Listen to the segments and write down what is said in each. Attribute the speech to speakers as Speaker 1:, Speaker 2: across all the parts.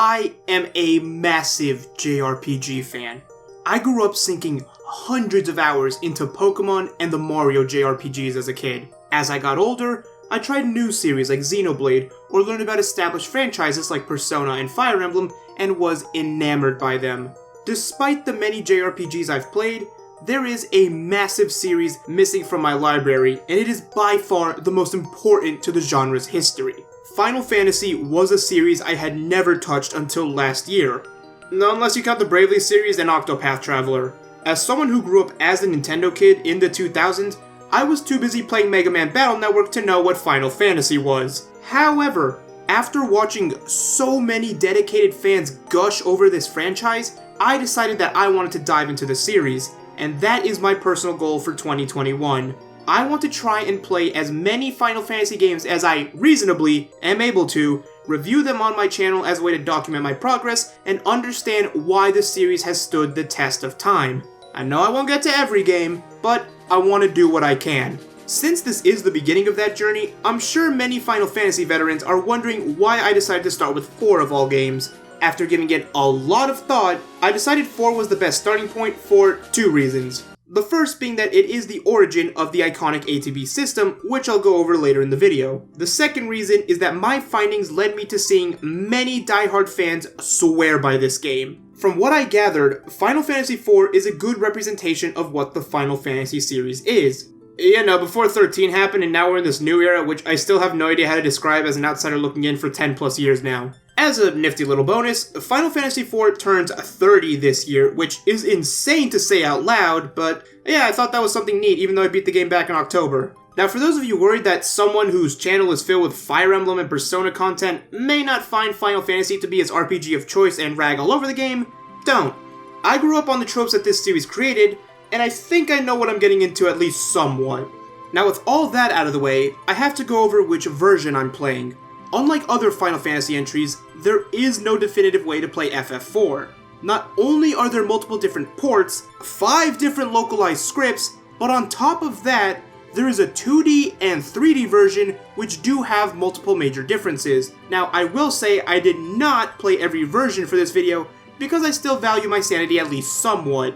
Speaker 1: I am a massive JRPG fan. I grew up sinking hundreds of hours into Pokemon and the Mario JRPGs as a kid. As I got older, I tried new series like Xenoblade, or learned about established franchises like Persona and Fire Emblem, and was enamored by them. Despite the many JRPGs I've played, there is a massive series missing from my library, and it is by far the most important to the genre's history. Final Fantasy was a series I had never touched until last year. Unless you count the Bravely series and Octopath Traveler. As someone who grew up as a Nintendo kid in the 2000s, I was too busy playing Mega Man Battle Network to know what Final Fantasy was. However, after watching so many dedicated fans gush over this franchise, I decided that I wanted to dive into the series, and that is my personal goal for 2021. I want to try and play as many Final Fantasy games as I reasonably am able to, review them on my channel as a way to document my progress, and understand why the series has stood the test of time. I know I won't get to every game, but I want to do what I can. Since this is the beginning of that journey, I'm sure many Final Fantasy veterans are wondering why I decided to start with 4 of all games. After giving it a lot of thought, I decided 4 was the best starting point for 2 reasons. The first being that it is the origin of the iconic ATB system, which I'll go over later in the video. The second reason is that my findings led me to seeing many diehard fans swear by this game. From what I gathered, Final Fantasy IV is a good representation of what the Final Fantasy series is. Before 13 happened and now we're in this new era, which I still have no idea how to describe as an outsider looking in for 10 plus years now. As a nifty little bonus, Final Fantasy IV turns 30 this year, which is insane to say out loud, but yeah, I thought that was something neat even though I beat the game back in October. Now for those of you worried that someone whose channel is filled with Fire Emblem and Persona content may not find Final Fantasy to be his RPG of choice and rag all over the game, don't. I grew up on the tropes that this series created, and I think I know what I'm getting into at least somewhat. Now with all that out of the way, I have to go over which version I'm playing. Unlike other Final Fantasy entries, there is no definitive way to play FF4. Not only are there multiple different ports, 5 different localized scripts, but on top of that, there is a 2D and 3D version which do have multiple major differences. Now I will say I did not play every version for this video because I still value my sanity at least somewhat.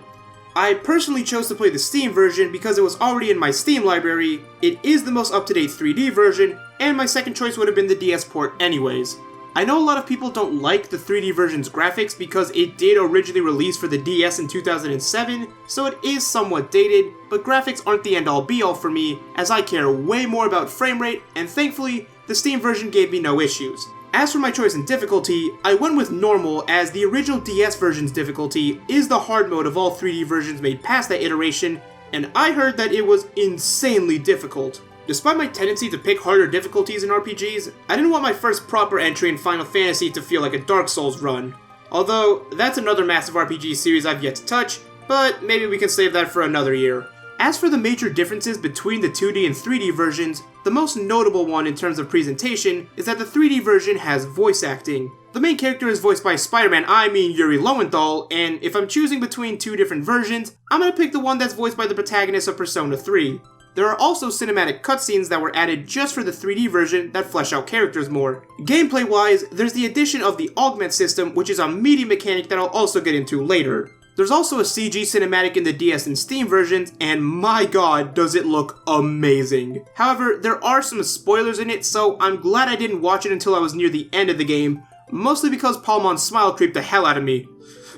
Speaker 1: I personally chose to play the Steam version because it was already in my Steam library, it is the most up-to-date 3D version, and my second choice would have been the DS port anyways. I know a lot of people don't like the 3D version's graphics because it did originally release for the DS in 2007, so it is somewhat dated, but graphics aren't the end-all be-all for me, as I care way more about frame rate, and thankfully, the Steam version gave me no issues. As for my choice in difficulty, I went with normal as the original DS version's difficulty is the hard mode of all 3D versions made past that iteration, and I heard that it was insanely difficult. Despite my tendency to pick harder difficulties in RPGs, I didn't want my first proper entry in Final Fantasy to feel like a Dark Souls run. Although, that's another massive RPG series I've yet to touch, but maybe we can save that for another year. As for the major differences between the 2D and 3D versions, the most notable one in terms of presentation is that the 3D version has voice acting. The main character is voiced by Spider-Man, Yuri Lowenthal, and if I'm choosing between 2 different versions, I'm gonna pick the one that's voiced by the protagonist of Persona 3. There are also cinematic cutscenes that were added just for the 3D version that flesh out characters more. Gameplay-wise, there's the addition of the Augments system, which is a meaty mechanic that I'll also get into later. There's also a CG cinematic in the DS and Steam versions, and my god, does it look amazing. However, there are some spoilers in it, so I'm glad I didn't watch it until I was near the end of the game, mostly because Palmon's smile creeped the hell out of me.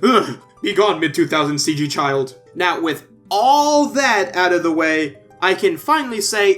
Speaker 1: Ugh, be gone mid-2000s CG child. Now, with all that out of the way, I can finally say,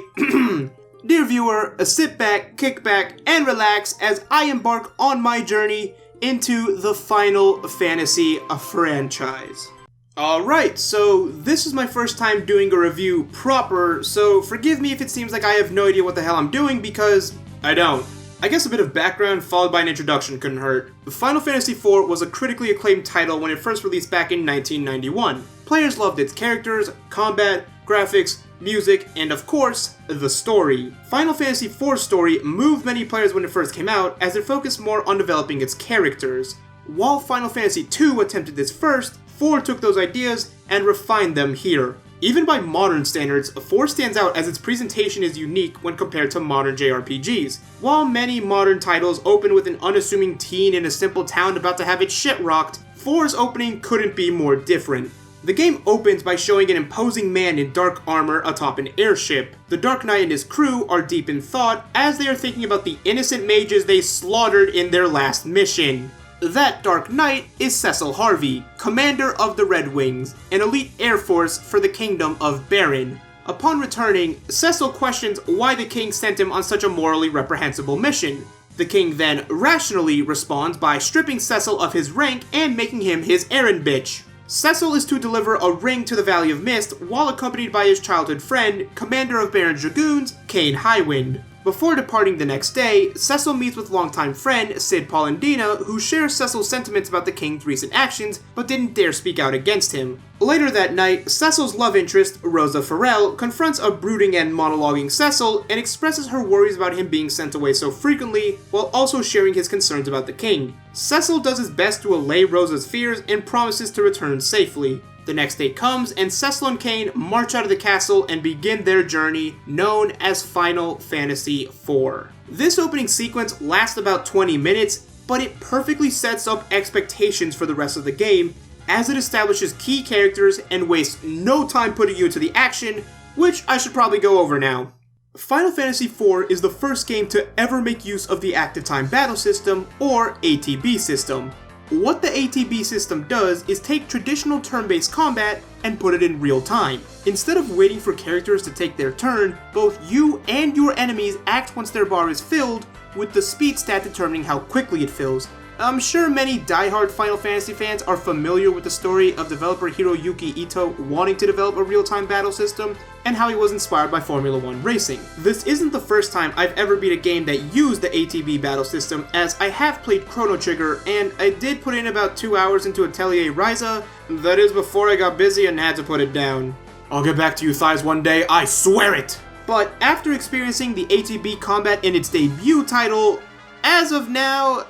Speaker 1: dear viewer, sit back, kick back, and relax as I embark on my journey into the Final Fantasy franchise. Alright, so this is my first time doing a review proper, so forgive me if it seems like I have no idea what the hell I'm doing, because I don't. I guess a bit of background followed by an introduction couldn't hurt. Final Fantasy IV was a critically acclaimed title when it first released back in 1991. Players loved its characters, combat, graphics, music, and of course, the story. Final Fantasy IV's story moved many players when it first came out, as it focused more on developing its characters. While Final Fantasy II attempted this first, 4 took those ideas and refined them here. Even by modern standards, 4 stands out as its presentation is unique when compared to modern JRPGs. While many modern titles open with an unassuming teen in a simple town about to have its shit rocked, 4's opening couldn't be more different. The game opens by showing an imposing man in dark armor atop an airship. The Dark Knight and his crew are deep in thought as they are thinking about the innocent mages they slaughtered in their last mission. That Dark Knight is Cecil Harvey, commander of the Red Wings, an elite air force for the kingdom of Baron. Upon returning, Cecil questions why the king sent him on such a morally reprehensible mission. The king then rationally responds by stripping Cecil of his rank and making him his errand bitch. Cecil is to deliver a ring to the Valley of Mist while accompanied by his childhood friend, commander of Baron Dragoons, Kane Highwind. Before departing the next day, Cecil meets with longtime friend Sid Polendina, who shares Cecil's sentiments about the king's recent actions, but didn't dare speak out against him. Later that night, Cecil's love interest, Rosa Farrell, confronts a brooding and monologuing Cecil and expresses her worries about him being sent away so frequently, while also sharing his concerns about the king. Cecil does his best to allay Rosa's fears and promises to return safely. The next day comes, and Cecil and Kane march out of the castle and begin their journey, known as Final Fantasy IV. This opening sequence lasts about 20 minutes, but it perfectly sets up expectations for the rest of the game, as it establishes key characters and wastes no time putting you into the action, which I should probably go over now. Final Fantasy IV is the first game to ever make use of the Active Time Battle System, or ATB system. What the ATB system does is take traditional turn-based combat and put it in real time. Instead of waiting for characters to take their turn, both you and your enemies act once their bar is filled, with the speed stat determining how quickly it fills. I'm sure many die-hard Final Fantasy fans are familiar with the story of developer Hiroyuki Ito wanting to develop a real-time battle system, and how he was inspired by Formula 1 racing. This isn't the first time I've ever beat a game that used the ATB battle system, as I have played Chrono Trigger, and I did put in about 2 hours into Atelier Ryza. That is before I got busy and had to put it down. I'll get back to you thighs one day, I swear it! But after experiencing the ATB combat in its debut title, as of now,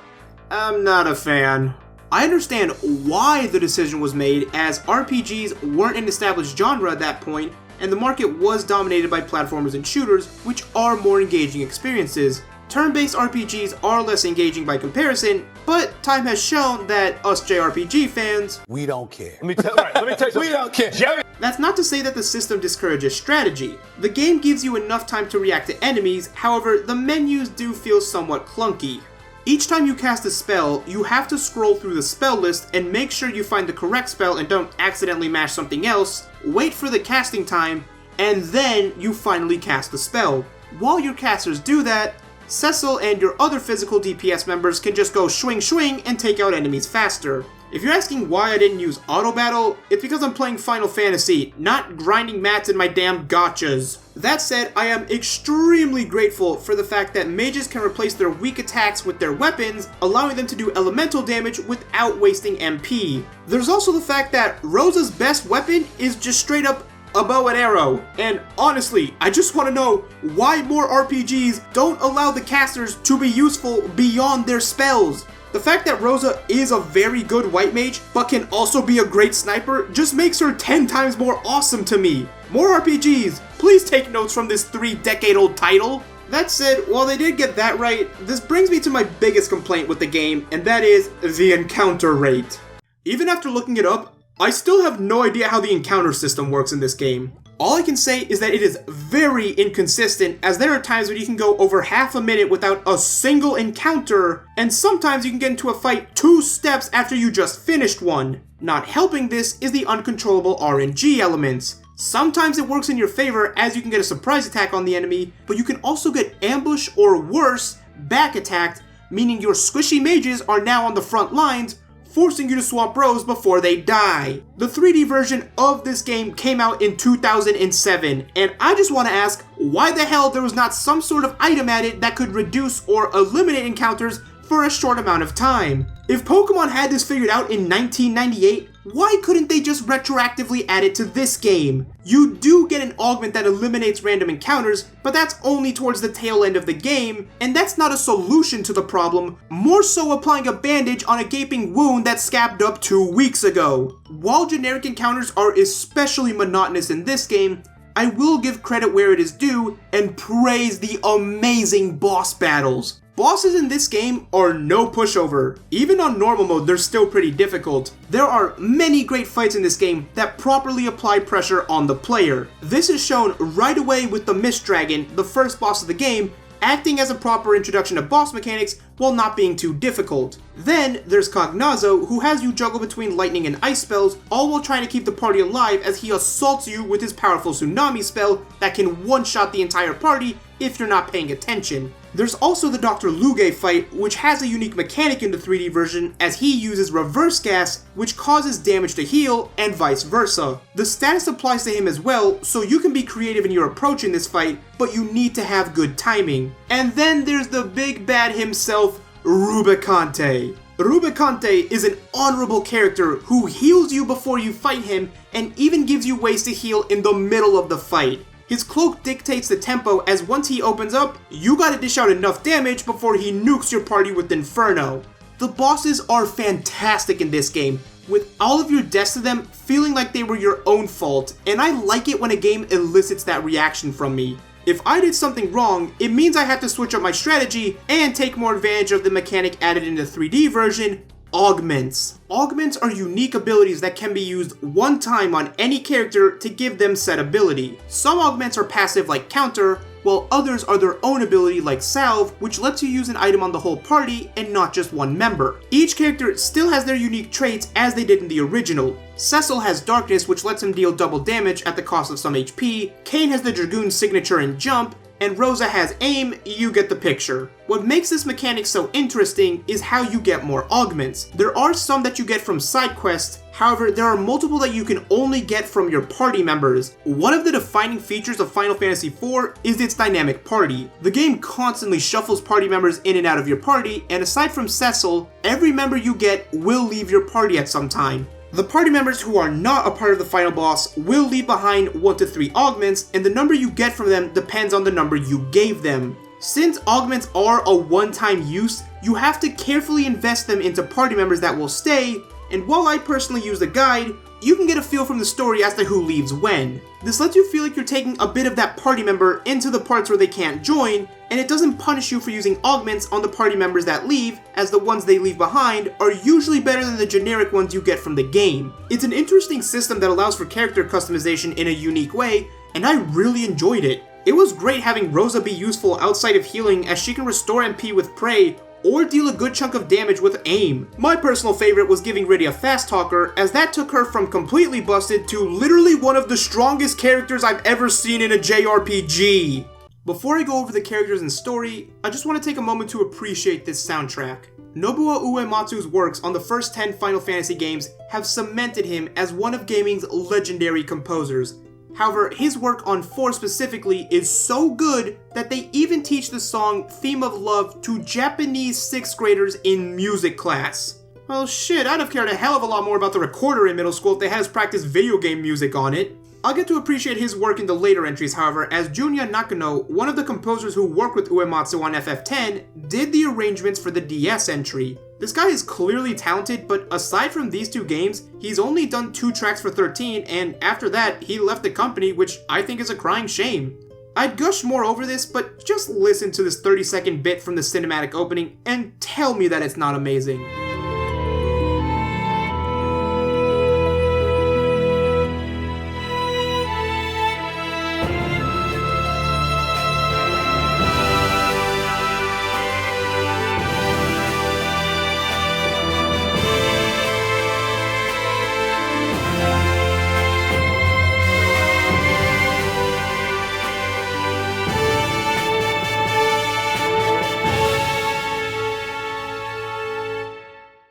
Speaker 1: I'm not a fan. I understand why the decision was made, as RPGs weren't an established genre at that point, and the market was dominated by platformers and shooters, which are more engaging experiences. Turn-based RPGs are less engaging by comparison, but time has shown that us JRPG fans,
Speaker 2: we don't care.
Speaker 3: Let me tell you, we don't care.
Speaker 1: That's not to say that the system discourages strategy. The game gives you enough time to react to enemies, however, the menus do feel somewhat clunky. Each time you cast a spell, you have to scroll through the spell list and make sure you find the correct spell and don't accidentally mash something else, wait for the casting time, and then you finally cast the spell. While your casters do that, Cecil and your other physical DPS members can just go swing swing and take out enemies faster. If you're asking why I didn't use auto battle, it's because I'm playing Final Fantasy, not grinding mats in my damn gotchas. That said, I am extremely grateful for the fact that mages can replace their weak attacks with their weapons, allowing them to do elemental damage without wasting MP. There's also the fact that Rosa's best weapon is just straight up a bow and arrow. And honestly, I just want to know why more RPGs don't allow the casters to be useful beyond their spells. The fact that Rosa is a very good white mage, but can also be a great sniper, just makes her 10 times more awesome to me. More RPGs, please take notes from this 3-decade-old title. That said, while they did get that right, this brings me to my biggest complaint with the game, and that is the encounter rate. Even after looking it up, I still have no idea how the encounter system works in this game. All I can say is that it is very inconsistent, as there are times when you can go over half a minute without a single encounter, and sometimes you can get into a fight 2 steps after you just finished one. Not helping this is the uncontrollable RNG elements. Sometimes it works in your favor, as you can get a surprise attack on the enemy, but you can also get ambushed or worse, back attacked, meaning your squishy mages are now on the front lines, forcing you to swap rows before they die. The 3D version of this game came out in 2007, and I just want to ask why the hell there was not some sort of item added that could reduce or eliminate encounters for a short amount of time. If Pokemon had this figured out in 1998, why couldn't they just retroactively add it to this game? You do get an augment that eliminates random encounters, but that's only towards the tail end of the game, and that's not a solution to the problem, more so applying a bandage on a gaping wound that scabbed up 2 weeks ago. While generic encounters are especially monotonous in this game, I will give credit where it is due and praise the amazing boss battles. Bosses in this game are no pushover. Even on normal mode, they're still pretty difficult. There are many great fights in this game that properly apply pressure on the player. This is shown right away with the Mist Dragon, the first boss of the game, acting as a proper introduction to boss mechanics while not being too difficult. Then there's Cognazo, who has you juggle between lightning and ice spells, all while trying to keep the party alive as he assaults you with his powerful tsunami spell that can one-shot the entire party if you're not paying attention. There's also the Dr. Luge fight, which has a unique mechanic in the 3D version as he uses reverse gas, which causes damage to heal, and vice versa. The status applies to him as well, so you can be creative in your approach in this fight, but you need to have good timing. And then there's the big bad himself, Rubicante. Rubicante is an honorable character who heals you before you fight him and even gives you ways to heal in the middle of the fight. His cloak dictates the tempo as once he opens up, you gotta dish out enough damage before he nukes your party with Inferno. The bosses are fantastic in this game, with all of your deaths to them feeling like they were your own fault, and I like it when a game elicits that reaction from me. If I did something wrong, it means I have to switch up my strategy and take more advantage of the mechanic added in the 3D version, Augments. Augments are unique abilities that can be used one time on any character to give them set ability. Some augments are passive like Counter, while others are their own ability like Salve, which lets you use an item on the whole party and not just one member. Each character still has their unique traits as they did in the original. Cecil has Darkness, which lets him deal double damage at the cost of some HP, Kane has the Dragoon signature and Jump, and Rosa has Aim, you get the picture. What makes this mechanic so interesting is how you get more augments. There are some that you get from side quests, however there are multiple that you can only get from your party members. One of the defining features of Final Fantasy IV is its dynamic party. The game constantly shuffles party members in and out of your party, and aside from Cecil, every member you get will leave your party at some time. The party members who are not a part of the final boss will leave behind 1 to 3 augments, and the number you get from them depends on the number you gave them. Since augments are a one-time use, you have to carefully invest them into party members that will stay, and while I personally use the guide, you can get a feel from the story as to who leaves when. This lets you feel like you're taking a bit of that party member into the parts where they can't join, and it doesn't punish you for using augments on the party members that leave, as the ones they leave behind are usually better than the generic ones you get from the game. It's an interesting system that allows for character customization in a unique way, and I really enjoyed it. It was great having Rosa be useful outside of healing as she can restore MP with Prey, or deal a good chunk of damage with Aim. My personal favorite was giving Riddy a Fast Talker, as that took her from completely busted to literally one of the strongest characters I've ever seen in a JRPG. Before I go over the characters and story, I just want to take a moment to appreciate this soundtrack. Nobuo Uematsu's works on the first 10 Final Fantasy games have cemented him as one of gaming's legendary composers. However, his work on 4 specifically is so good that they even teach the song Theme of Love to Japanese 6th graders in music class. Well shit, I'd have cared a hell of a lot more about the recorder in middle school if they had us practice video game music on it. I'll get to appreciate his work in the later entries, however, as Junya Nakano, one of the composers who worked with Uematsu on FF10, did the arrangements for the DS entry. This guy is clearly talented, but aside from these 2 games, he's only done 2 tracks for 13, and after that, he left the company, which I think is a crying shame. I'd gush more over this, but just listen to this 30-second bit from the cinematic opening and tell me that it's not amazing.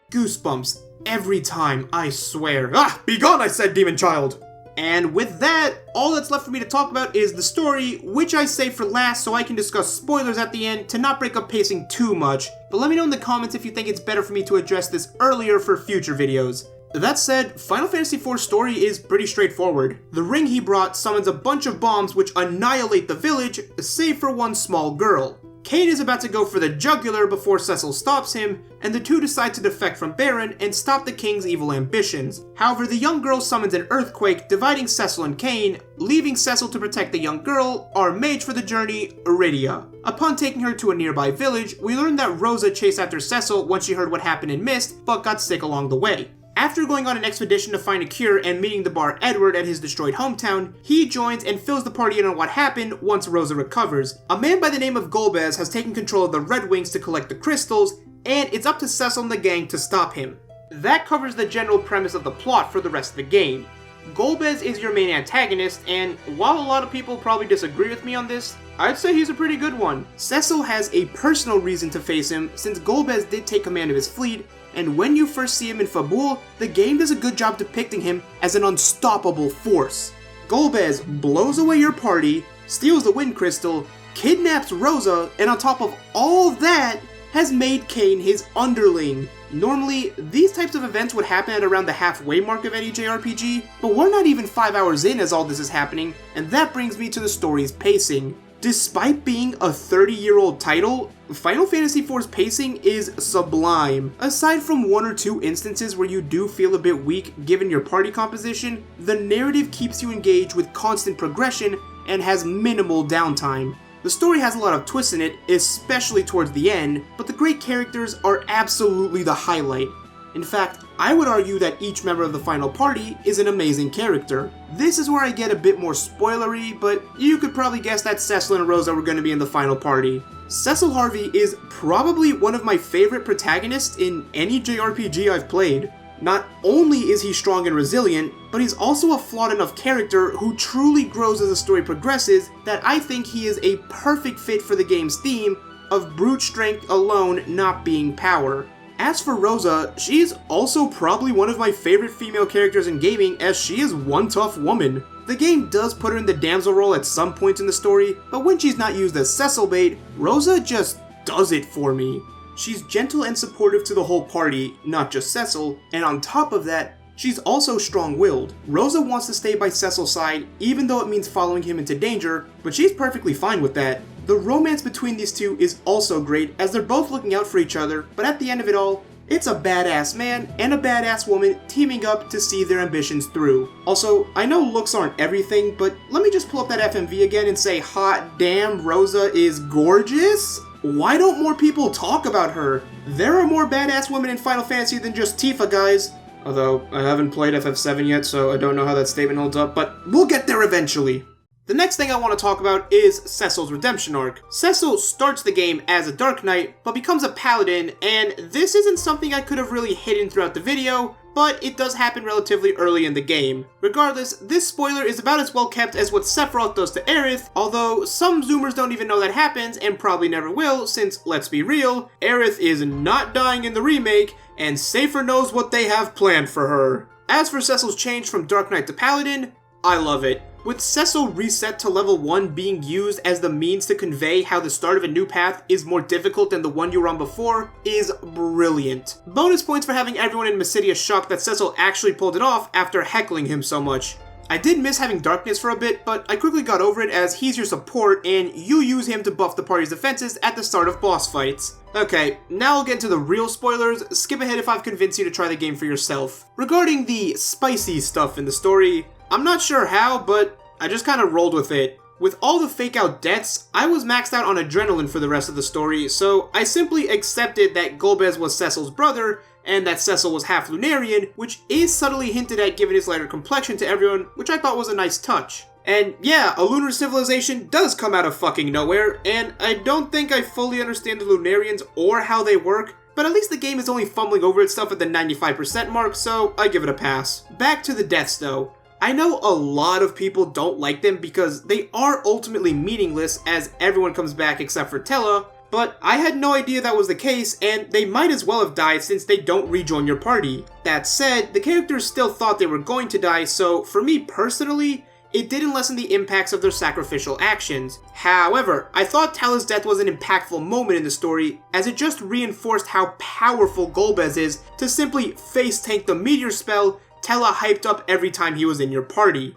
Speaker 1: Goosebumps every time, I swear. Ah, begone, I said, demon child! And with that, all that's left for me to talk about is the story, which I save for last so I can discuss spoilers at the end to not break up pacing too much. But let me know in the comments if you think it's better for me to address this earlier for future videos. That said, Final Fantasy IV's story is pretty straightforward. The ring he brought summons a bunch of bombs which annihilate the village, save for one small girl. Kain is about to go for the jugular before Cecil stops him, and the two decide to defect from Baron and stop the king's evil ambitions. However, the young girl summons an earthquake, dividing Cecil and Kain, leaving Cecil to protect the young girl, our mage for the journey, Iridia. Upon taking her to a nearby village, we learn that Rosa chased after Cecil once she heard what happened in Mist, but got sick along the way. After going on an expedition to find a cure and meeting the bar Edward at his destroyed hometown, he joins and fills the party in on what happened once Rosa recovers. A man by the name of Golbez has taken control of the Red Wings to collect the crystals, and it's up to Cecil and the gang to stop him. That covers the general premise of the plot for the rest of the game. Golbez is your main antagonist, and while a lot of people probably disagree with me on this, I'd say he's a pretty good one. Cecil has a personal reason to face him, since Golbez did take command of his fleet, and when you first see him in Fabul, the game does a good job depicting him as an unstoppable force. Golbez blows away your party, steals the Wind Crystal, kidnaps Rosa, and on top of all that, has made Kain his underling. Normally, these types of events would happen at around the halfway mark of any JRPG, but we're not even 5 hours in as all this is happening, and that brings me to the story's pacing. Despite being a 30-year-old title, Final Fantasy IV's pacing is sublime. Aside from one or two instances where you do feel a bit weak given your party composition, the narrative keeps you engaged with constant progression and has minimal downtime. The story has a lot of twists in it, especially towards the end, but the great characters are absolutely the highlight. In fact, I would argue that each member of the final party is an amazing character. This is where I get a bit more spoilery, but you could probably guess that Cecil and Rosa were going to be in the final party. Cecil Harvey is probably one of my favorite protagonists in any JRPG I've played. Not only is he strong and resilient, but he's also a flawed enough character who truly grows as the story progresses that I think he is a perfect fit for the game's theme of brute strength alone not being power. As for Rosa, she's also probably one of my favorite female characters in gaming as she is one tough woman. The game does put her in the damsel role at some points in the story, but when she's not used as Cecil bait, Rosa just does it for me. She's gentle and supportive to the whole party, not just Cecil, and on top of that, she's also strong-willed. Rosa wants to stay by Cecil's side even though it means following him into danger, but she's perfectly fine with that. The romance between these two is also great as they're both looking out for each other, but at the end of it all, it's a badass man and a badass woman teaming up to see their ambitions through. Also, I know looks aren't everything, but let me just pull up that FMV again and say hot damn, Rosa is gorgeous? Why don't more people talk about her? There are more badass women in Final Fantasy than just Tifa, guys. Although, I haven't played FF7 yet, so I don't know how that statement holds up, but we'll get there eventually. The next thing I want to talk about is Cecil's redemption arc. Cecil starts the game as a Dark Knight, but becomes a Paladin, and this isn't something I could have really hidden throughout the video, but it does happen relatively early in the game. Regardless, this spoiler is about as well kept as what Sephiroth does to Aerith, although some Zoomers don't even know that happens, and probably never will, since, let's be real, Aerith is not dying in the remake, and Safer knows what they have planned for her. As for Cecil's change from Dark Knight to Paladin, I love it. With Cecil reset to level 1 being used as the means to convey how the start of a new path is more difficult than the one you were on before is brilliant. Bonus points for having everyone in Mysidia shocked that Cecil actually pulled it off after heckling him so much. I did miss having Darkness for a bit, but I quickly got over it as he's your support and you use him to buff the party's defenses at the start of boss fights. Okay, now I'll get into the real spoilers. Skip ahead if I've convinced you to try the game for yourself. Regarding the spicy stuff in the story, I'm not sure how, but I just kind of rolled with it. With all the fake out deaths, I was maxed out on adrenaline for the rest of the story, so I simply accepted that Golbez was Cecil's brother, and that Cecil was half Lunarian, which is subtly hinted at given his lighter complexion to everyone, which I thought was a nice touch. And yeah, a lunar civilization does come out of fucking nowhere, and I don't think I fully understand the Lunarians or how they work, but at least the game is only fumbling over its stuff at the 95% mark, so I give it a pass. Back to the deaths though. I know a lot of people don't like them because they are ultimately meaningless as everyone comes back except for Tella, But I had no idea that was the case, and they might as well have died since they don't rejoin your party. That said, the characters still thought they were going to die, so for me personally, it didn't lessen the impacts of their sacrificial actions. However, I thought Tala's death was an impactful moment in the story, as it just reinforced how powerful Golbez is to simply face tank the meteor spell Tala hyped up every time he was in your party.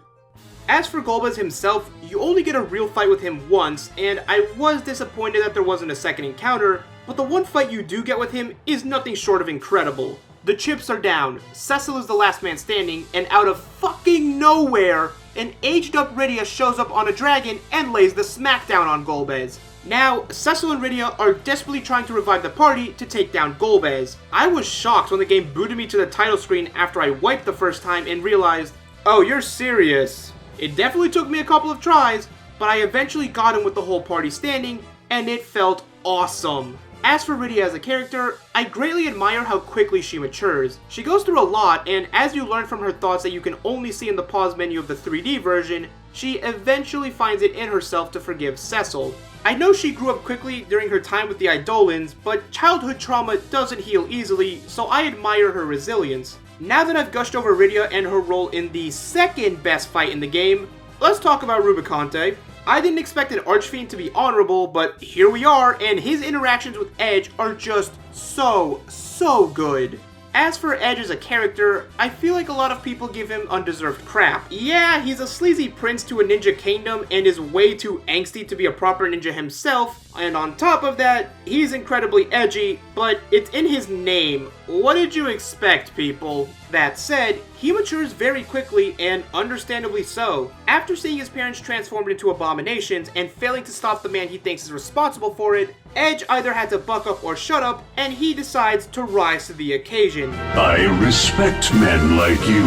Speaker 1: As for Golbez himself, you only get a real fight with him once, and I was disappointed that there wasn't a second encounter, but the one fight you do get with him is nothing short of incredible. The chips are down, Cecil is the last man standing, and out of fucking nowhere, an aged up Rydia shows up on a dragon and lays the smackdown on Golbez. Now, Cecil and Rydia are desperately trying to revive the party to take down Golbez. I was shocked when the game booted me to the title screen after I wiped the first time and realized, oh, you're serious. It definitely took me a couple of tries, but I eventually got him with the whole party standing, and it felt awesome. As for Rydia as a character, I greatly admire how quickly she matures. She goes through a lot, and as you learn from her thoughts that you can only see in the pause menu of the 3D version, she eventually finds it in herself to forgive Cecil. I know she grew up quickly during her time with the Eidolons, but childhood trauma doesn't heal easily, so I admire her resilience. Now that I've gushed over Rydia and her role in the second best fight in the game, let's talk about Rubicante. I didn't expect an Archfiend to be honorable, but here we are, and his interactions with Edge are just so good. As for Edge as a character, I feel like a lot of people give him undeserved crap. Yeah, he's a sleazy prince to a ninja kingdom and is way too angsty to be a proper ninja himself, and on top of that, he's incredibly edgy, but it's in his name. What did you expect, people? That said, he matures very quickly, and understandably so. After seeing his parents transformed into abominations and failing to stop the man he thinks is responsible for it, Edge either had to buck up or shut up, and he decides to rise to the occasion.
Speaker 2: I respect men like you.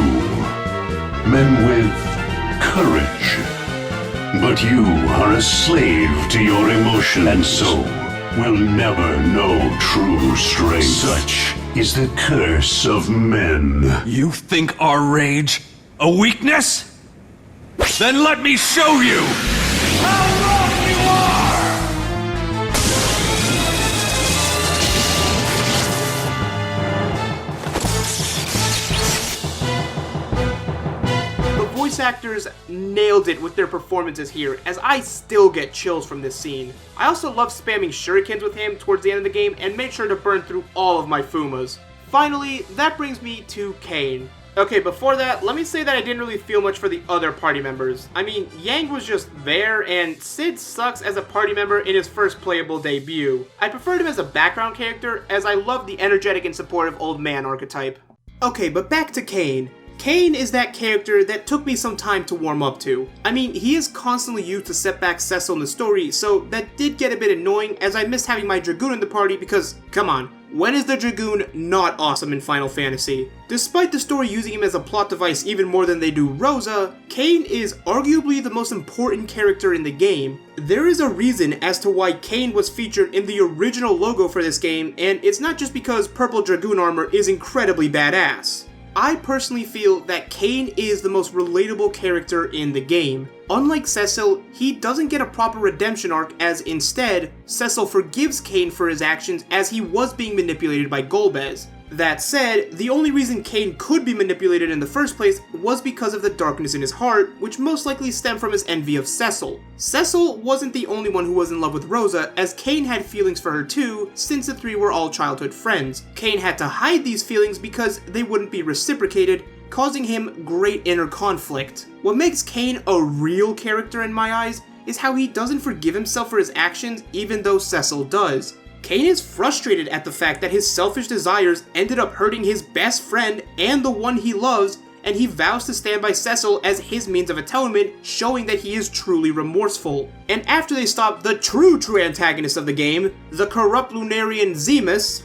Speaker 2: Men with courage. But you are a slave to your emotion, and so will never know true strength. Such is the curse of men.
Speaker 4: You think our rage a weakness? Then let me show you how wrong you are!
Speaker 1: The voice actors nailed it with their performances here, as I still get chills from this scene. I also love spamming shurikens with him towards the end of the game and made sure to burn through all of my Fumas. Finally, that brings me to Kain. Okay, before that, let me say that I didn't really feel much for the other party members. I mean, Yang was just there, and Sid sucks as a party member in his first playable debut. I preferred him as a background character, as I love the energetic and supportive old man archetype. Okay, but back to Kain. Kain is that character that took me some time to warm up to. I mean, he is constantly used to set back Cecil in the story, so that did get a bit annoying as I missed having my Dragoon in the party because, come on, when is the Dragoon not awesome in Final Fantasy? Despite the story using him as a plot device even more than they do Rosa, Kain is arguably the most important character in the game. There is a reason as to why Kain was featured in the original logo for this game, and it's not just because purple Dragoon armor is incredibly badass. I personally feel that Kain is the most relatable character in the game. Unlike Cecil, he doesn't get a proper redemption arc, as instead, Cecil forgives Kain for his actions as he was being manipulated by Golbez. That said, the only reason Kain could be manipulated in the first place was because of the darkness in his heart, which most likely stemmed from his envy of Cecil. Cecil wasn't the only one who was in love with Rosa, as Kain had feelings for her too, since the three were all childhood friends. Kain had to hide these feelings because they wouldn't be reciprocated, causing him great inner conflict. What makes Kain a real character in my eyes is how he doesn't forgive himself for his actions even though Cecil does. Kain is frustrated at the fact that his selfish desires ended up hurting his best friend and the one he loves, and he vows to stand by Cecil as his means of atonement, showing that he is truly remorseful. And after they stop the true antagonist of the game, the corrupt Lunarian Zemus,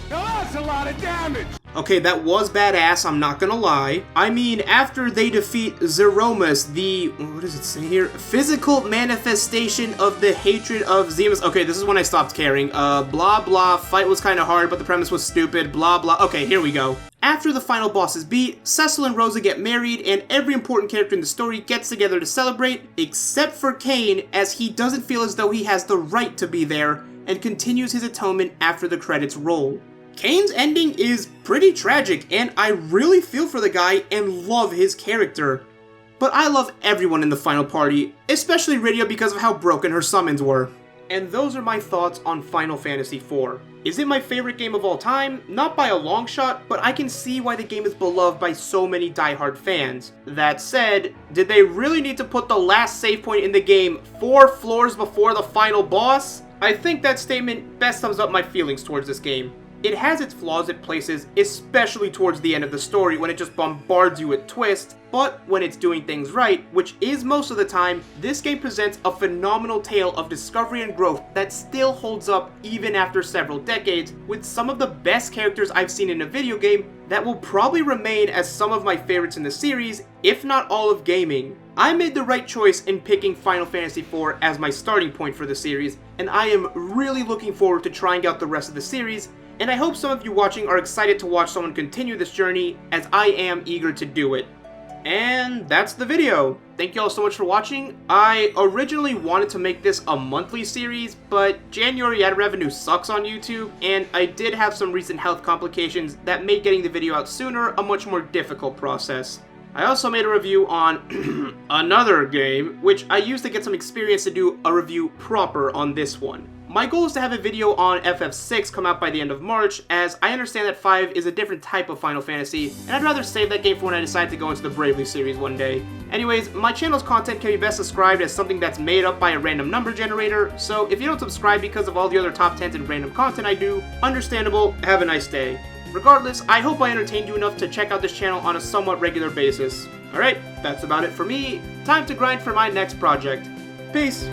Speaker 3: Now that's a lot of damage!
Speaker 1: Okay, that was badass, I'm not gonna lie. I mean, after they defeat Zeromus, the, what does it say here? Physical manifestation of the hatred of Zemus. Okay, this is when I stopped caring. Blah blah, fight was kinda hard, but the premise was stupid, blah blah. Okay, here we go. After the final boss is beat, Cecil and Rosa get married, and every important character in the story gets together to celebrate, except for Kane, as he doesn't feel as though he has the right to be there, and continues his atonement after the credits roll. Kane's ending is pretty tragic, and I really feel for the guy and love his character. But I love everyone in the final party, especially Rydia because of how broken her summons were. And those are my thoughts on Final Fantasy IV. Is it my favorite game of all time? Not by a long shot, but I can see why the game is beloved by so many diehard fans. That said, did they really need to put the last save point in the game 4 floors before the final boss? I think that statement best sums up my feelings towards this game. It has its flaws at places, especially towards the end of the story when it just bombards you with twists, but when it's doing things right, which is most of the time, this game presents a phenomenal tale of discovery and growth that still holds up even after several decades, with some of the best characters I've seen in a video game that will probably remain as some of my favorites in the series, if not all of gaming. I made the right choice in picking Final Fantasy IV as my starting point for the series, and I am really looking forward to trying out the rest of the series, and I hope some of you watching are excited to watch someone continue this journey, as I am eager to do it. And that's the video. Thank you all so much for watching. I originally wanted to make this a monthly series, but January ad revenue sucks on YouTube, and I did have some recent health complications that made getting the video out sooner a much more difficult process. I also made a review on another game, which I used to get some experience to do a review proper on this one. My goal is to have a video on FF6 come out by the end of March, as I understand that 5 is a different type of Final Fantasy, and I'd rather save that game for when I decide to go into the Bravely series one day. Anyways, my channel's content can be best described as something that's made up by a random number generator, so if you don't subscribe because of all the other top 10s and random content I do, understandable, have a nice day. Regardless, I hope I entertained you enough to check out this channel on a somewhat regular basis. Alright, that's about it for me. Time to grind for my next project. Peace!